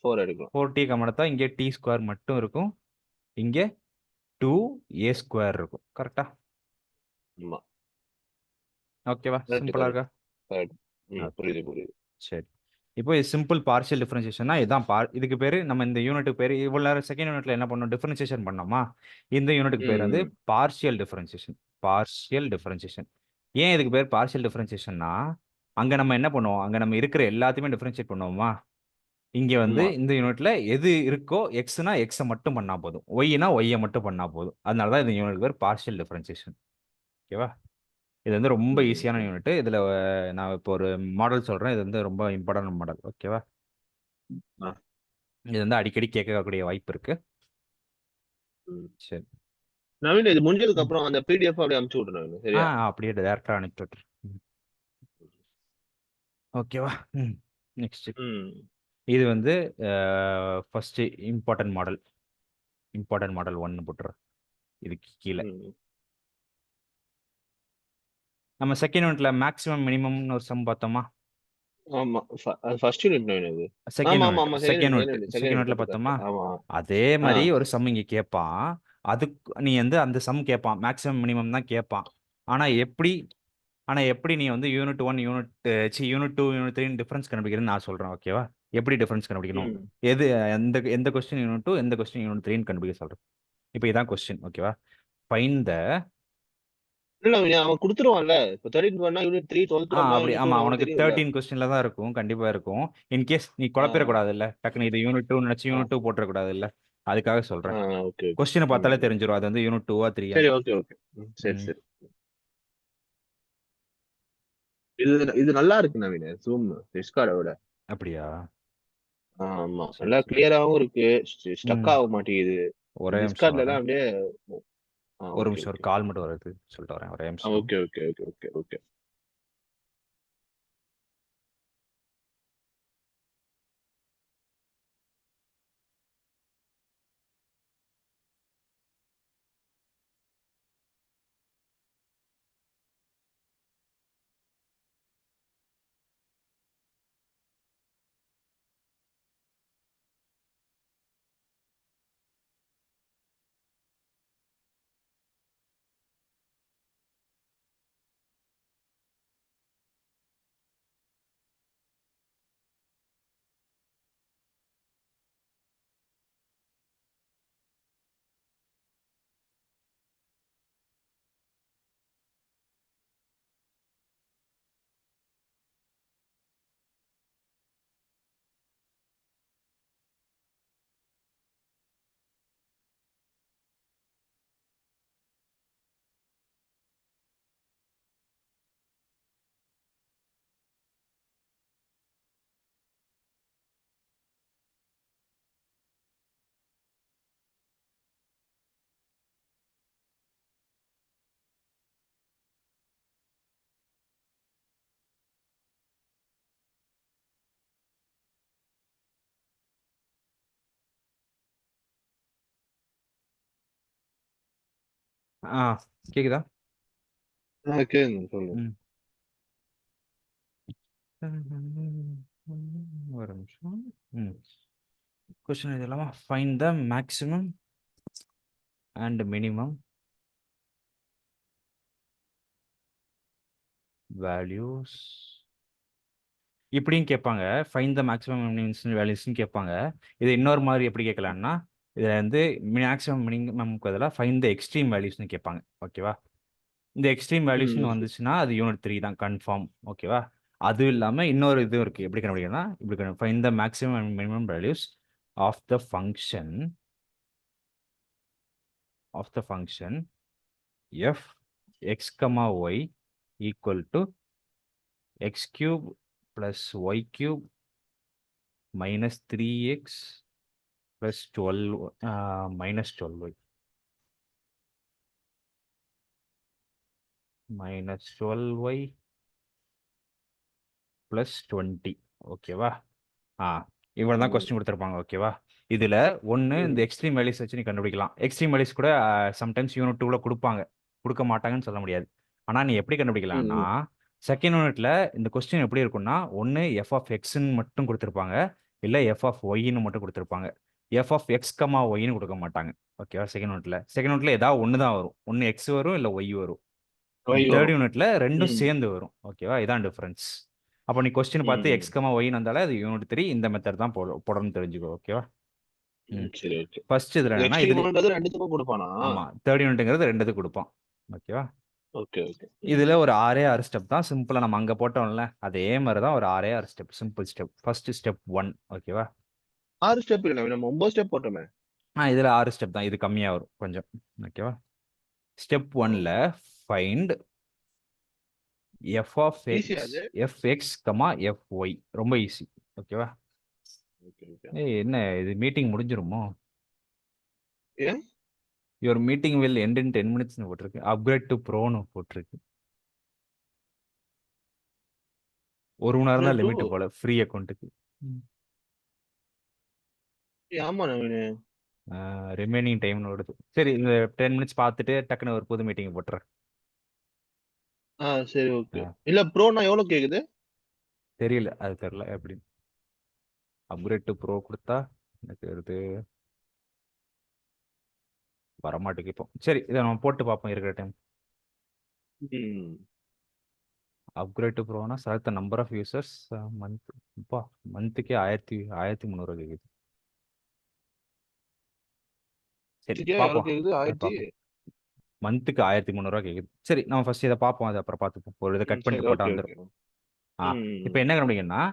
4 எடுக்கலாம். 4t காமனா எடுத்தா இங்க t ஸ்கொயர் மட்டும் இருக்கும். இங்க 2a ஸ்கொயர் இருக்கும். கரெக்ட்டா? ஆமா. ஓகேவா? சிம்பிளா இருக்கா? புரியுது. சரி. இப்போ இது சிம்பிள் பார்ஷியல் டிஃபரன்ஷியேஷன்னா இதான் இதுக்கு பேரு நம்ம இந்த யூனிட்டுக்கு பேரு இவ்வளவு நேரம் செகண்ட் யூனிட்ல என்ன பண்ணோம்? டிஃபரன்ஷியேஷன் பண்ணோமா? இந்த யூனிட்டுக்கு பேர் வந்து பார்ஷியல் டிஃபரன்ஷியேஷன். Partial differentiation. ஏன் இதுக்கு பேர் பார்ஷியல் டிஃபரன்ஷியேஷன்னா அங்க நம்ம என்ன பண்ணுவோம்? அங்க நம்ம இருக்கிற எல்லாத்தையுமே டிஃபரன்ஷியேட் பண்ணுவோமா? இங்க வந்து இந்த யூனிட்ல எது இருக்கோ எக்ஸ்னா எக்ஸை மட்டும் பண்ணா போதும், ஒய்னா ஒய்யை மட்டும் பண்ணா போதும். அதனால தான் இந்த யூனிட் பேர் பார்ஷியல் டிஃபரன்ஷியேஷன். ஓகேவா? இது வந்து ரொம்ப ஈஸியான யூனிட். இதுல நான் இப்போ ஒரு மாடல் சொல்றேன். இது வந்து ரொம்ப இம்பார்ட்டன்ட் மாடல். ஓகேவா? இது வந்து அடிக்கடி கேட்கக்கூடிய வாய்ப்பு இருக்கு. சரி நவீன், இது முடிஞ்சதுக்கு அப்புறம் அந்த PDF அப்படியே அனுப்பிச்சு விடுறேன். சரியா? அப்படியே டைரக்டா அனுப்பி விட்டுறேன். ஓகேவா? நெக்ஸ்ட் இது வந்து first important model. Important model 1 போட்டுரு. இதுக்கு கீழே நம்ம செகண்ட் யூனிட்ல மேக்ஸிமம் மினிமம்னு ஒரு சம் பார்த்தோமா? ஆமா. அது ஃபர்ஸ்ட் யூனிட் இது. செகண்ட் ஆமா, ஆமா, யூனிட் ஆமா. செகண்ட் யூனிட் செகண்ட் செகண்ட் யூனிட்ல யூனிட் பார்த்தோமா? கரெக்ட். ஆமா. அதே ஆ. மாதிரி ஒரு சம் இங்க கேட்பான். அதுக்கு நீ வந்து அந்த சம் கேட்பான், மேக்ஸிமம் மினிமம் தான் கேட்பான். ஆனா எப்படி எப்படி நீ வந்து யூனிட் 1 யூனிட் 2 யூனிட் 3 டிஃபரன்ஸ் கண்டுபிடிக்கிறேன்னு நான் சொல்றேன். ஓகேவா? எப்படி டிஃபரன்ஸ் கண்டுபிடிக்கணும், ம். எது எந்த எந்த கொஸ்டின் யூனிட் 2 எந்த கொஸ்டின் யூனிட் 3 கண்டுபிடிக்க சொல்றேன். இப்போ இதான் கொஸ்டின். ஓகேவா? ஃபைண்ட் த இல்ல அவன் குடுத்துருவான்ல. இப்ப 13 1 யூனிட் 3, 12 1 அப்படி யூனிட் 2 ஆமா, அவனுக்கு உனக்கு தெரியும்ல. 13 கொஸ்டின்ல தான் இருக்கும், கண்டிப்பா இருக்கும். இன்கேஸ் நீ ஆ. குழப்பிடக்கூடாதுல்ல, டக்குனு இது யூனிட் 2 நினைச்சு ஆ. யூனிட் 2 போட்டுறக்கூடாதுல்ல, அதுக்காக ஆ. சொல்றேன். Okay, okay. கொஸ்டினை பார்த்தாலே ம். தெரிஞ்சிடும் அது வந்து யூனிட் 2ஆ 3ஆ. சரி, ஓகே, ஓகே. சரி, ம். சரி. இது இது நல்லா இருக்கு நவீன். ஜூம் டிஸ்கார்ட விட. அப்படியா? ஆமா. சரி நல்லா சரி. கிளியராவும் இருக்கு. ஸ்டக் ம். ஆக மாட்டேங்குது. ஒரே நிமிஷம் டிஸ்கார்ட்ல வரேன். எல்லாம் அப்படியே. ஒரு ஓகே, நிமிஷம், ஒரு ஓகே. கால் மட்டும் வருது, சொல்லிட்டு வரேன், ஒரே நிமிஷம். Okay, okay, okay, okay, okay. ஆ, கேக்குதா? கேளுங்க சொல்லுங்க. ம். ஒரு நிமிஷம். ம். கொஸ்டின் இதெல்லாமா? Find the maximum and minimum values இப்படியும் கேட்பாங்க. ஃபைண்ட் த மேக்ஸிமம் மினிமம் வேல்யூஸ்னு கேட்பாங்க. இது இன்னொரு மாதிரி எப்படி கேட்கலாம்னா, இதில் வந்து மேக்ஸிமம் மினிமம்க்கு பதிலாக ஃபைண்ட் த எக்ஸ்ட்ரீம் வேல்யூஸ்னு கேட்பாங்க. ஓகேவா? இந்த எக்ஸ்ட்ரீம் வேல்யூஸ்னு ம். வந்துச்சுன்னா அது யூனிட் 3 தான் கன்ஃபார்ம். ஓகேவா? அதுவும் இல்லாமல் இன்னொரு இதுவும் இருக்குது. எப்படி கண்டுபிடிக்கணும்னா, இப்படி find the maximum and minimum values of the function f x comma y equal to x cube plus y cube minus 3x plus 12 minus 12y minus 12y plus 20. ஓகேவா? இவ்வளோ தான் ம். கொஸ்டின் கொடுத்துருப்பாங்க. ஓகேவா? இதில் ஒன்று இந்த ம். எக்ஸ்ட்ரீம் வேல்யூஸ் வச்சு நீ கண்டுபிடிக்கலாம். எக்ஸ்ட்ரீம் வேல்யூஸ் கூட சம்டைம்ஸ் யூனிட் 2ல் கொடுப்பாங்க, கொடுக்க மாட்டாங்கன்னு சொல்ல முடியாது. ஆனால் நீ எப்படி கண்டுபிடிக்கலாம்னா, ம். செகண்ட் யூனிட்ல இந்த கொஸ்டின் எப்படி இருக்கும்னா, ஒன்று எஃப் ஆஃப் எக்ஸ்ன்னு மட்டும் கொடுத்துருப்பாங்க, இல்லை எஃப் ஆஃப் ஒய்ன்னு மட்டும் கொடுத்துருப்பாங்க. எஃப் ஆஃப் எக்ஸ் கமா ஒய்ன்னு கொடுக்க மாட்டாங்க. ஓகேவா? செகண்ட் யூனிட்ல ஏதாவது ஒன்று தான் வரும். ஒன்று எக்ஸ் வரும், இல்லை ஒய் வரும். ஒய் தேர்ட் வரும். யூனிட்ல ரெண்டும் ம். சேர்ந்து வரும். ஓகேவா? இதான் டிஃபரன்ஸ். அப்போ நீ கொஸ்டின் பார்த்து ம். எக்ஸ் கமா ஒய்ன்னு வந்தாலே அது யூனிட் 3 இந்த மெத்தட் தான் போடணும்னு தெரிஞ்சுக்கோ. ஓகேவா? ம். சரி, ஓகே. ஃபர்ஸ்ட் இதில் என்னன்னா, இதுல எக்ஸ்ட்ரீம்ன்றது ரெண்டுத்துக்கும் கொடுப்பானா? ஆமா, தேர்ட் யூனிட்ங்கிறது ரெண்டுத்துக்கு கொடுப்பான். ஓகேவா? Okay, okay. இதுல ஒரு 6 ஸ்டெப் தான் சிம்பிளா நம்ம அங்க போட்டோம்ல, அதே மாதிரி தான் ஒரு 6 step, simple step. First step 1. ஓகேவா? 6 ஸ்டெப் இல்ல. நம்ம 9 ஸ்டெப் போட்டோமே. இதுல 6 ஸ்டெப் தான், இது கம்மியா வரும் கொஞ்சம். ஓகேவா? ஸ்டெப் 1ல ஃபைண்ட் எஃப் ஆஃப் ஈஸியா எக்ஸ் அது? F x comma f y. ரொம்ப ஈஸி. ஓகேவா? Okay, okay. என்ன இது, மீட்டிங் முடிஞ்சிருமோ? ஏன்? Your meeting will end in 10 மினிட்ஸ்னு போட்டிருக்கு. அப்கிரேட் டு ப்ரோன்னு போட்டிருக்கு. 1 மணி நேரம் தான் அப்கிரேட் டூ. லிமிட் போல ஃப்ரீ அக்கௌண்ட்டுக்கு. ஆமா நவீனு. ரிமைனிங் டைம்னு வருது. சரி, இந்த 10 மினிட்ஸ் பார்த்துட்டு டக்குன்னு ஒரு புது மீட்டிங் போட்டுறேன். சரி ஓகே. இல்ல ப்ரோனா எவ்வளவு கேக்குது? தெரியல, அது தெரியல எப்படி. அப்கிரேட் டு ப்ரோ கொடுத்தா எனக்கு வருது, வரமாட்டேங்குது இப்போ. சரி, இதை நம்ம போட்டு பார்ப்போம் இருக்கிற டைம். அப்கிரேட் டு ப்ரோனா select the number of users month. அப்பா, மந்த்துக்கே 1300 கேக்குது. சரி எவ்வளவு பார்ப்போம், கேக்குது? 1000. பார்ப்போம். மந்த்துக்கு 1300 கேக்குது. சரி, நம்ம ஃபர்ஸ்ட் இதை பார்ப்போம், அதை அப்புறம் பார்த்துப்போம். ஒரு இதை கட் சரி பண்ணிட்டு போட்டா ஓகே வந்துடும். ஓகே. இப்போ என்ன கண்டுபிடிக்கணும்னா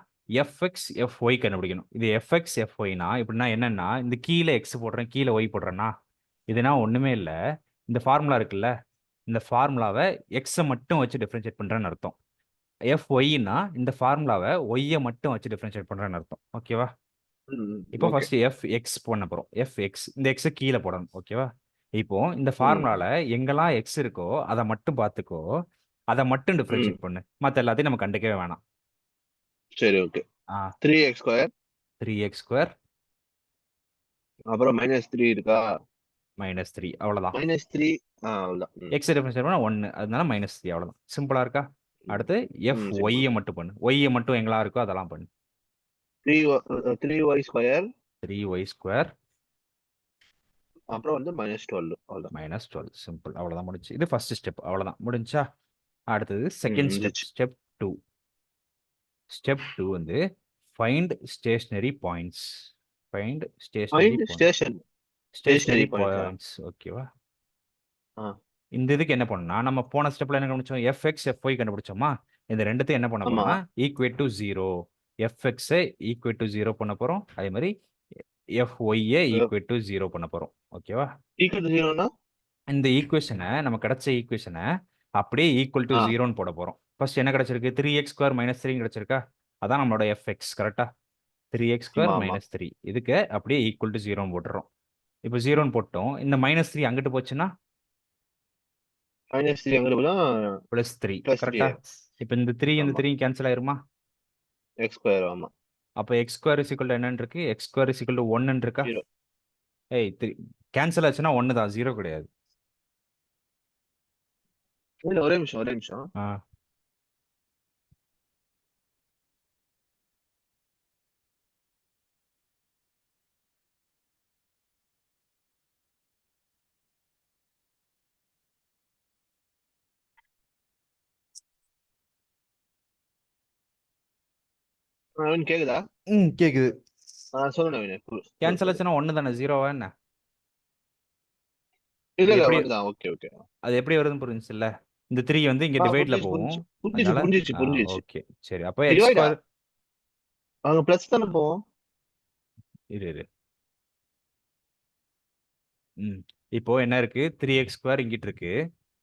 எஃப்எக்ஸ் எஃப்ஒய் கண்டுபிடிக்கணும். இது எஃப்எக்ஸ் எஃப்ஒய்னா இப்படின்னா என்னன்னா, இந்த கீழே எக்ஸ் போடுறேன், கீழே ஒய் போடுறேன்னா இதுனா ஒண்ணுமே இல்லை. இந்த ஃபார்முலா இருக்குல்ல, இந்த ஃபார்முலாவை எக்ஸை மட்டும் வச்சு டிஃபரன்ஷியேட் பண்றேன்னு அர்த்தம். எஃப்ஒய்னா இந்த ஃபார்முலாவை ஒய்யை மட்டும் வச்சு டிஃபரன்ஷியேட் பண்றேன்னு அர்த்தம். ஓகேவா? இப்போ ஓகே. ஃபர்ஸ்ட் எஃப் எக்ஸ் பண்ண போறோம். எஃப் எக்ஸ், இந்த எக்ஸை கீழே போடணும். ஓகேவா? இப்போ இந்த ஃபார்முலால எங்கெல்லாம் எக்ஸ் இருக்கோ அதை மட்டும் பார்த்துக்கோ, அதை மட்டும் டிஃபரன்ஷியேட் பண்ணு, மற்ற எல்லாத்தையும் நம்ம கண்டுக்கவே வேணாம். சரி ஓகே. 3x². 3x². அப்புறம் -3 இருக்கா? -3 அவ்வளவுதான். -3 அவ்வளவுதான். எக்ஸ் டிஃபரன்ஷியேட் பண்ணா 1, அதனால -3 அவ்வளவுதான். சிம்பிளா இருக்கா? அடுத்து எஃப் ஒய்யை மட்டும் பண்ணு. ஒய்யை மட்டும் எங்கெல்லாம் இருக்கோ அதெல்லாம் பண்ணு. 3y². 3y². அப்புறம் வந்து -12 அவ்வளவுதான். -12 சிம்பிள், அவ்வளவுதான் முடிஞ்சு. இது ஃபர்ஸ்ட் ஸ்டெப், அவ்வளவுதான் முடிஞ்சா. அடுத்தது செகண்ட் ஸ்டெப், ஸ்டெப் 2. ஸ்டெப் 2 வந்து find stationary points. Find stationary points. ஓகேவா? இந்த இதுக்கு என்ன பண்ணா, நம்ம போன ஸ்டெப்ல என்ன கண்டுபிடிச்சோம்? எஃப்எக்ஸ் எஃப்ஒய் கண்டுபிடிச்சோமா? இந்த ரெண்டுத்தையும் என்ன பண்ண போறோம்னா ஈக்குவேட் டு 0. எஃப்எக்ஸை ஈக்குவேட் டு 0 பண்ண போறோம், அதே மாதிரி எஃப்ஒய்யை ஈக்குவேட் டு 0 பண்ண போறோம். ஓகேவா? ஈக்குவல் டு 0னா இந்த ஈக்குவேஷனை, நம்ம கிடைச்ச ஈக்குவேஷனை அப்படியே ஈக்குவல் டு 0ன்னு போட போறோம். ஃபர்ஸ்ட் என்ன கிடைச்சிருக்கு? 3x² -3 கிடைச்சிருக்கா? அதான் நம்மளோட எஃப்எக்ஸ். கரெக்டா? 3x² -3 இதுக்கு அப்படியே ஈக்குவல் டு 0ன்னு போட்டுறோம். இப்போ 0ன்னு போட்டோம். இந்த -3 அங்கிட்டு போச்சுன்னா -3 அங்கிட்டு +3. கரெக்டா? இப்போ இந்த 3 இந்த 3 கேன்சல் ஆயிருமா? x². ஆமா. அப்போ x² என்னன்னு இருக்கு? x² 1 இருக்கா? ஏய், 3 கேன்சல் ஆச்சுன்னா 1 தான், 0 கிடையாது. ஒரே நிமிஷம். கேக்குதா? கேக்குது. சொல்லுங்க. கேன்சல் ஆச்சுன்னா 1 தானே, 0வா என்ன? இல்ல வருதா? Okay okay. அது எப்படி வருதுன்னு புரிஞ்சுச்சுல்ல? இந்த 3 வந்து இங்க டிவைட்ல போகும். புரிஞ்சிச்சு. ஓகே சரி, அப்போ x² அங்க பிளஸ் தான போகும். இரு. இப்போ என்ன இருக்கு? 3x² இங்கிட்டு இருக்கு.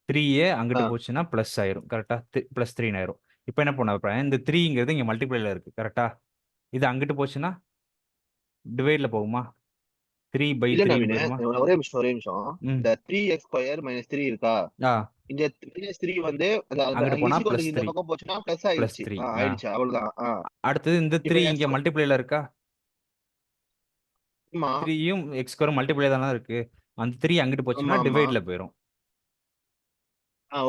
3a அங்கிட்டு போச்சுன்னா பிளஸ் ஆயிரும். கரெக்டா? +3 ஆயிரும். இப்போ என்ன பண்ண, இந்த 3ங்கிறது இங்க மல்டிப்ளைல இருக்கு. கரெக்டா? இது அங்கிட்டு போச்சுன்னா டிவைட்ல போகுமா? 3/3 போயிருமா? ஒரே நிமிஷம். இந்த 3x² -3 இருக்கா? இந்த -3 வந்து அங்கிட்டு போனா இந்த பக்கம் போச்சுன்னா பிளஸ் ஆயிடுச்சு. அவ்வளவுதான். அடுத்து இந்த 3 இங்க மல்டிப்ளைல இருக்கா? 3யும் x² மல்டிப்ளை தானே இருக்கு. அந்த 3 அங்கிட்டு போச்சுன்னா டிவைட்ல போயிரும்.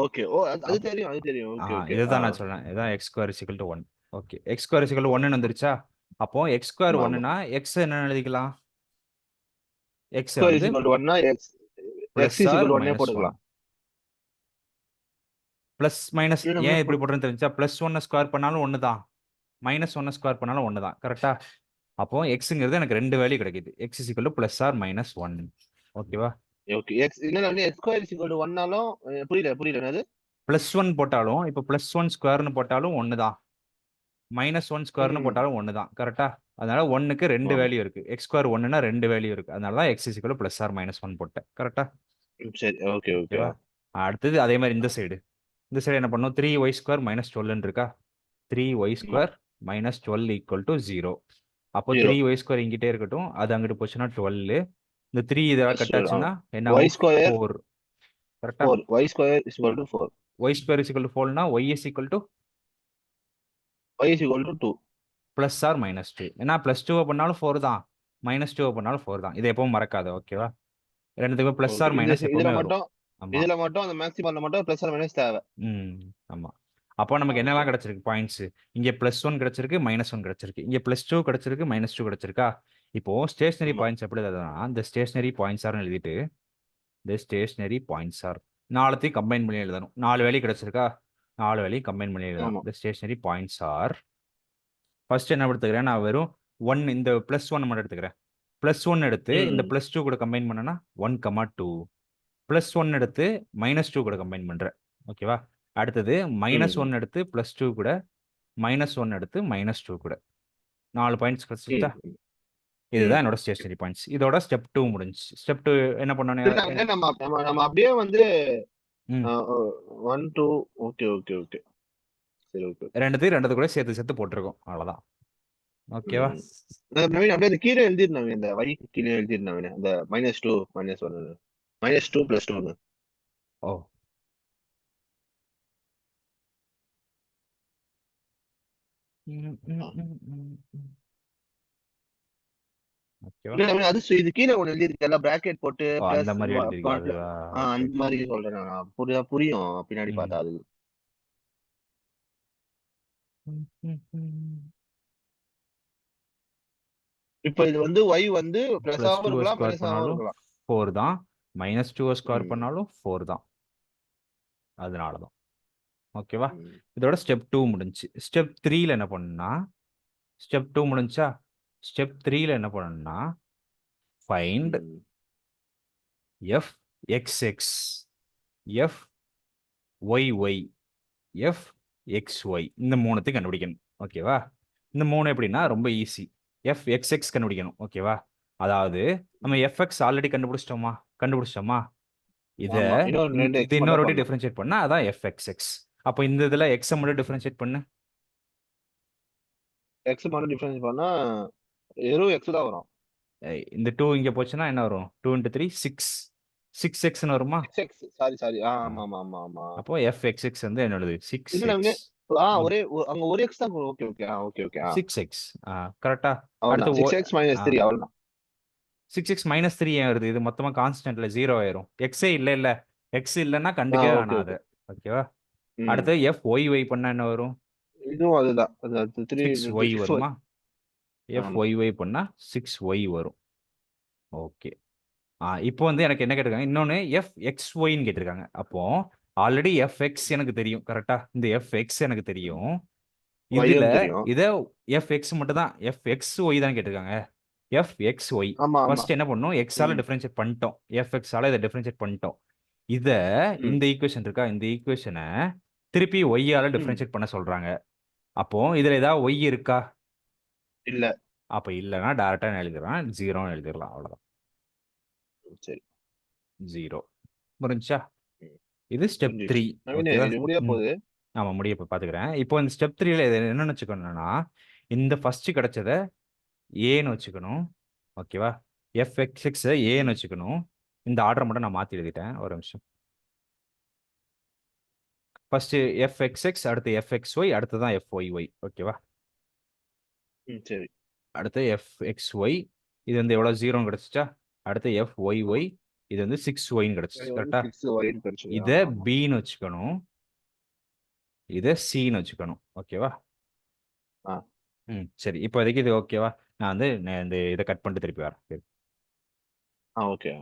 ஓகே. அது தெரியும். ஓகே. இதுதான் நான் சொல்றேன். இதான் x² 1. ஓகே, x² 1 வந்துருச்சா? அப்போ x² 1னா x என்ன எழுதிக்கலாம்? x வந்து +1 போட்டுக்கலாம். ப்ளஸ் மைனஸ் ஏன் இப்படி போடுறேன்னு தெரிஞ்சா, +1 ஸ்கொயர் பண்ணாலும் 1 தான், -1 ஸ்கொயர் பண்ணாலும் 1 தான். கரெக்டா? அப்போ எக்ஸ்ங்கிறது எனக்கு 2 வேல்யூ கிடைக்குது. x ± 1. ஓகேவா? ஓகே. x² 1னாலும் புரியல என்னது? +1 போட்டாலும், இப்போ +1 ஸ்கொயர்னு போட்டாலும் 1 தான், -1 ஸ்கொயர்னு போட்டாலும் 1 தான். கரெக்டா? அதனால 1க்கு 2 வேல்யூ இருக்கு. x² 1னா 2 வேல்யூ இருக்கு. அதனால தான் x ± 1 போட்டேன். கரெக்டா? சரி ஓகே. அடுத்தது அதே மாதிரி இந்த சைடு என்ன பண்ணும்? 3y² -12 இருக்கா? 3y² -12 = 0. அப்போ 3y² இங்கிட்டே இருக்கட்டும், அது அங்கிட்டு போச்சுன்னா 12. இந்த 3 இதெல்லாம் கட் ஆச்சுன்னா என்ன ஆகும்? 4. கரெக்டா? y² = 4. y² 4னா y = 2 +or -2. ஏன்னா +2 பண்ணாலும் 4 தான், -2 பண்ணாலும் 4 தான். இதை எப்பவும் மறக்காத. ஓகேவா? ரெண்டுத்துக்கும் பிளஸ் ஓகே. ஆர் மைனஸ் இதுல எப்பவுமே வரும். மட்டும் ஆமா. இதுல மட்டும் அந்த மேக்ஸிமம்ல மட்டும் பிளஸ் ஆர் மைனஸ் தேவை. ஆமா. அப்போ நமக்கு என்னலாம் சரி. கிடைச்சிருக்கு பாயிண்ட்ஸ்? இங்க +1 கிடைச்சிருக்கு, -1 கிடைச்சிருக்கு. இங்க +2 கிடைச்சிருக்கு, -2 கிடைச்சிருக்கா? இப்போ ஸ்டேஷனரி ஆமா. பாயிண்ட்ஸ் எப்படி எழுதுனா, இந்த ஸ்டேஷனரி பாயிண்ட்ஸ் ஆர்னு எழுதிட்டு, இந்த ஸ்டேஷனரி பாயிண்ட்ஸ் ஆர் 4த்தையும் கம்பைன் பண்ணி எழுதணும். 4 வேல்யூ கிடைச்சிருக்கா? 4 வேல்யூ கம்பைன் பண்ணி எழுதணும். ஆமா. இந்த ஸ்டேஷனரி பாயிண்ட்ஸ் ஆர் ஃபர்ஸ்ட் என்ன எடுத்துக்கிறேன்? நான் வெறும் 1 இந்த +1 மட்டும் எடுத்துக்கிறேன். +1 எடுத்து இந்த ம். +2 கூட கம்பைன் பண்ணனா 1, 2. +1 எடுத்து -2 கூட கம்பைன் பண்றேன். ஓகேவா? அடுத்தது ம். -1 எடுத்து +2 கூட, -1 எடுத்து -2 கூட. 4 பாயிண்ட்ஸ் கிடைச்சிருச்சா? ம். இதுதான் ம். என்னோட ஸ்டேஷனரி பாயிண்ட்ஸ். இதோட ஸ்டெப் 2 முடிஞ்சுச்சு. ஸ்டெப் 2 என்ன பண்ணணும்? இல்ல வந்து நம்ம நம்ம நம்ம அப்படியே வந்து ம். 1, 2 ஓகே, ஓகே, ஓகே. சரி, ஓகே. 2த்தையும் கூட சேர்த்து சேர்த்து போட்டுருக்கோம். அவ்வளோதான். ஓகேவா? ம். நவீன் அப்படியே அந்த கீழே எழுதிரு நவீன். இந்த வரிக்கு கீழே எழுதிரு நவீன். அந்த -2 -1 -2 +2 ஓ! ம், ம், ஆ. ம், ம், ம். ஓகேவா? இல்ல நவீன் அது இது கீழ ஒண்ணு எழுதியிருக்கல்ல பிராக்கெட் போட்டு ஓ! அந்த பிளஸ் மாரி எழுதிருக்கியா? அதுவா? ஓகே, அந்த ஓகே. மாரி சொல்றேன் நான். புரியும் பின்னாடி ம். பார்த்தா அது. ம், ம், ம். இப்ப இது வந்து y வந்து பிளஸாவும் +2 இருக்கலாம், ஸ்கொயர் மைனஸாவும் பண்ணாலும் இருக்கலாம். 4 தான். -2 ஸ்கொயர் ம். பண்ணாலும் 4 தான். அதனால தான். ஓகேவா? ம். இதோட ஸ்டெப் 2 முடிஞ்சுச்சு. ஸ்டெப் 3ல என்ன பண்ணணும்னா, ஸ்டெப் 2 முடிஞ்சுச்சா? ஸ்டெப் 3ல என்ன பண்ணணும்னா, ஃபைண்ட் ம். fxx, fyy, fxy இந்த 3த்தையும் கண்டுபிடிக்கணும். ஓகேவா? இந்த 3 எப்படின்னா ரொம்ப ஈஸி. fxx கண்டுபிடிக்கணும். ஓகேவா? அதாவது நம்ம fx ஆல்ரெடி கண்டுபிடிச்சிட்டோமா? இத ஆமா. இன்னும் 2 இது எக்ஸ் இன்னொரு மட்டும் வாட்டி பண்ணணும். டிஃபரன்ஷியேட் பண்ணா அதான் fxx. அப்போ இந்த இதுல x மட்டும் டிஃபரன்ஷியேட் பண்ணு. எக்ஸ் மட்டும் டிஃபரன்ஸ் பண்ணா வெறும் எக்ஸ் தான் வரும். இந்த 2 இங்க போச்சுன்னா என்ன வரும்? 2 3 6. 6xன்னு வருமா? 6x sorry. ஆ. ஆமா, ஆமா, ஆமா, ஆமா. அப்போ fxx வந்து என்னோடது இல்ல 6x. வந்து ம். அங்க ஒரு எக்ஸ் தான். Okay, okay. Okay, okay. 6x. கரெக்ட்டா? அடுத்து அவ்வளவுதான். 6x ஆ -3 அவ்வளவுதான். 6x -3 ஏன் வருது? இது மொத்தமா கான்ஸ்டன்ட்ல 0 ஆயிரும். எக்ஸே இல்ல. எக்ஸ் இல்லன்னா கண்டுக்கவே ஓகே, வேணாம் அத. ஓகே. ஓகேவா? ம். அடுத்து fyy பண்ணா என்ன வரும்? இதுவும் அதுதான். அது 3 6y 6 வருமா? ஆமா. fyy பண்ணா 6y வரும். ஓகே. இப்போ வந்து எனக்கு என்ன கேட்டிருக்காங்க? இன்னொன்னு fxyன்னு கேட்டிருக்காங்க. அப்போ ஆல்ரெடி fx எனக்கு தெரியும். கரெக்ட்டா? இந்த fx எனக்கு தெரியும். இதுல y-ம் தெரியும். இத fx மட்டும் தான் fxy தான் கேட்டிருக்காங்க. fxy. ஆமா, ஆமா. ஃபர்ஸ்ட் என்ன பண்ணணும்? x ஆல ம். டிஃபரன்ஷியேட் பண்ணிட்டோம். fx ஆல இத டிஃபரன்ஷியேட் பண்ணிட்டோம். இத ம். இந்த ஈக்குவேஷன் இருக்கா? இந்த ஈக்குவேஷன திருப்பி y ஆல ம். டிஃபரன்ஷியேட் பண்ண சொல்றாங்க. அப்போ இதுல ஏதாவது y இருக்கா? இல்ல. அப்ப இல்லன்னா டைரக்ட்டா நான் எழுதிருவேன். 0ன்னு எழுதிரலாம். அவ்வளவுதான். சரி. 0 முடிஞ்சுச்சா? ம். இது ஸ்டெப் புரிஞ்சிருச்சு. 3. நவீனு ஓகேவா? இது முடிய ம். போகுது. ஆமா முடிய இப்ப பாத்துக்கிறேன். இப்போ இந்த ஸ்டெப் 3ல இது என்னன்னு வச்சுக்கணும்னா, இந்த ஃபர்ஸ்ட் கிடைச்சத ஏன்னு வச்சுக்கணும். ஓகேவா? fxx ஏன்னு ம். வச்சுக்கணும். இந்த ஆர்டர மட்டும் நான் மாத்தி எழுதிட்டேன். ஒரு நிமிஷம். ஃபர்ஸ்ட் fxx அடுத்து fxy அடுத்து தான் fyy. ஓகேவா? ம். சரி. அடுத்து fxy இது வந்து எவ்வளோ 0ன்னு கிடைச்சுச்சா? அடுத்து ஆமா. fyy இது வந்து 6yன்னு இது கிடைச்சுச்சு. வந்து கரெக்ட்டா? 6 y-ன்னு கிடைச்சது. இத ஆமா, ஆமா. bன்னு வச்சுக்கணும். இத cன்னு வச்சுக்கணும். ஓகேவா? ஆ. சரி. இப்போதைக்கு இது ஓகேவா? நான் வந்து இந்த இத கட் பண்ணிட்டு திருப்பி வரேன். ஓகே.